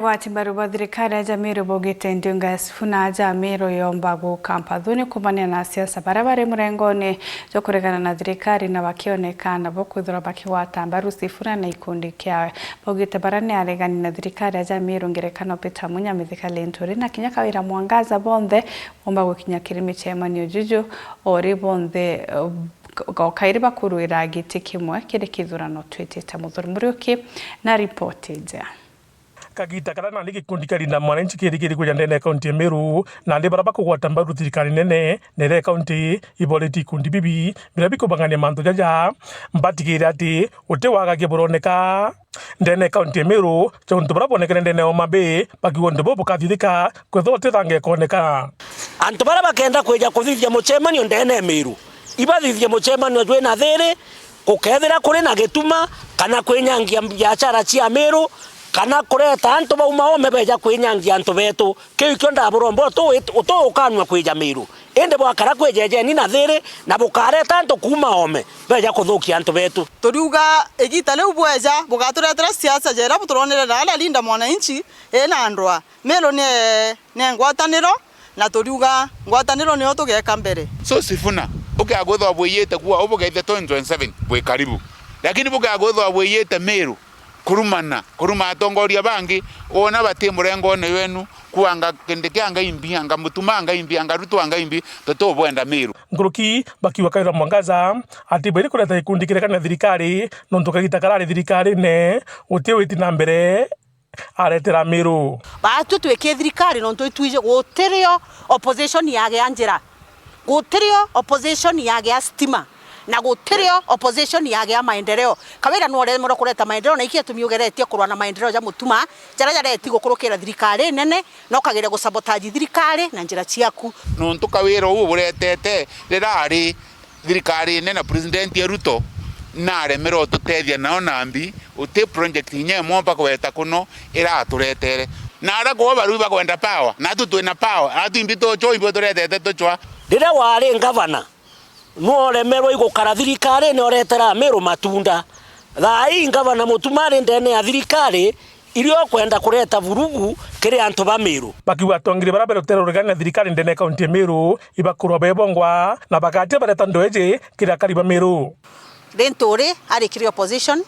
Watimbaru wa thirikari ya Meru bogite Ndunga Sifuna Meru yomba gukampathuni kumania na siasa barabara murengoni jo kuregana na thirikari na wakionekana bokwithura bakiwata mbaru Sifuna na ikundi kiawe bogite barani aregani na thirikari ya Meru ngerekano Peter Munya mithika Lenturi na kinya kawira Mwangaza bonthe omba gukinya kirimi chemani Juju ori bonthe kairi bakuruira giti kimwe kiri kithurano twitite muthuri Muriuki na ripoti nja kagita kana na ligi kundi kali na mwananchi kiri kuja ndene kaunti ya Meru na ndi baraba kugwata mbaru thirikari nene nere kaunti iboleti kundi bibi birabiko bangane manto jaja mbatigire ati utewaga kiboroneka ndene kaunti ya Meru chonto barabonekere ndene omabe bakiwonde bobo kathithika kwethote thange koneka anto baraba kenda kweja kuthithia muchemanio ndene Meru ibathithia muchemanio jwe na there kukethera kuri na gituma kana kwenyangia biashara cia Meru kana kureta anto bauma ome beja kwinyangia anto betu kiu kyo ndaburombo to ukanwa kwija Meru ende bwakara kwejeje ni na thiri na bukareta anto kuma ome beja kuthukia anto betu turiuga egita leu bweja bugaturetera siasa jera buturonere ala linda mwananchi ena andwa Meru ne ngwataniro na turiuga ngwataniro ni otugeka mbere so Sifuna ukagwetha bwiyete kuwa ubugeithe 2027 bwe karibu lakini bugagwetha bwiyete Meru kuruma atongoria bangi ona bati murengo ne wenu kuanga kendekyanga imbi anga mutumanga imbi anga rutwanga imbi toto bwenda Meru nguruki bakiwa kaira Mwangaza ati bari kureta ikundi kirekana thirikari nonto kagita karari thirikari ne utiwiti na mbere aretera Meru batu tweke thirikari nonto twije gutirio opposition yage anjira gutirio opposition yage stima na gutirio opposition yage ya maendeleo kawira nwore muro kureta maendeleo na ikie tumiugeretie kurwa na maendeleo ya mutuma jara eti gukurukira thirikari nene no kagire gusabotage thirikari na njira ciaku nonto kawira ubu buretete rirari thirikari nene president ya Ruto na remero tutethia nao nambi uti project nye momba kweta kuno ira turetere na ara ko baru ba kwenda power na tutu na power atu imbito cho imbo turetete tochwa rira wari governor nuore Meru igukara thirikari ne oretera Meru matunda thai ngavana mutumari ndene ya thirikari irio kwenda kureta vurugu kiri anto ba Meru bakiwa tongire barabara terorogana thirikari ndene kaunti ya Meru ibakurwa bebongwa na bakate bareta ndoeje kira kariba Meru Lenturi ari kiri opposition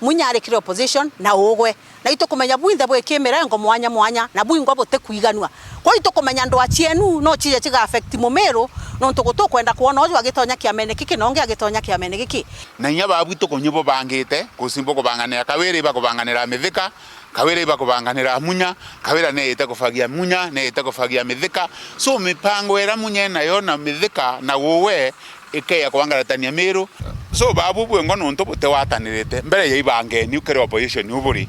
Munya ari kiri opposition na ugwe na ito kumenya bwinde bwe kemerengo mwanya na bwingo bote kuiganwa kwa ito kumenya ndo achienu no chije chiga affect mu Meru no ntugutu kwenda kuona ojo agitonya kiamene kiki nonge agitonya kiamene kiki na nya babu to konyibo bangite kusimbo kubanganira kawere iba kubanganira mithika kawere iba kubanganira Munya kawera ne ite kufagia Munya ne ite kufagia mithika so mipango era Munya na yona mithika na wowe ikeya kubangaratania Meru so babu bwe ngono ntobo te watanirete mbere ya ibange ni ukere opposition uburi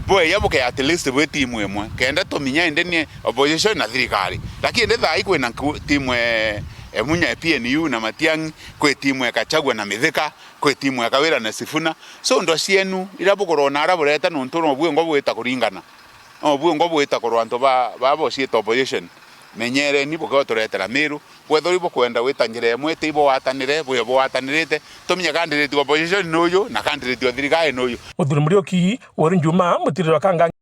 bwe yabuke at least bwe timu emwe kenda to minya ndeni opposition na thirikari lakini ndetha ikwe na timu Munya PNU na Matiang'i kwe timu ekachagwa na mithika kwe timu ekawira na Sifuna so ndo cienu irabukorona arabureta nonto no bwe ngo bweta kuringana bwe ngo bweta korwa anto babo cieta opposition menyere ni buko turetera Meru bwethori bukwenda witanjire emwe te ibo watanire bwe bo watanirite tuminya candidate opposition noyo na candidate thirikari noyo muthuri Muriuki wori njuma mutiriro kanga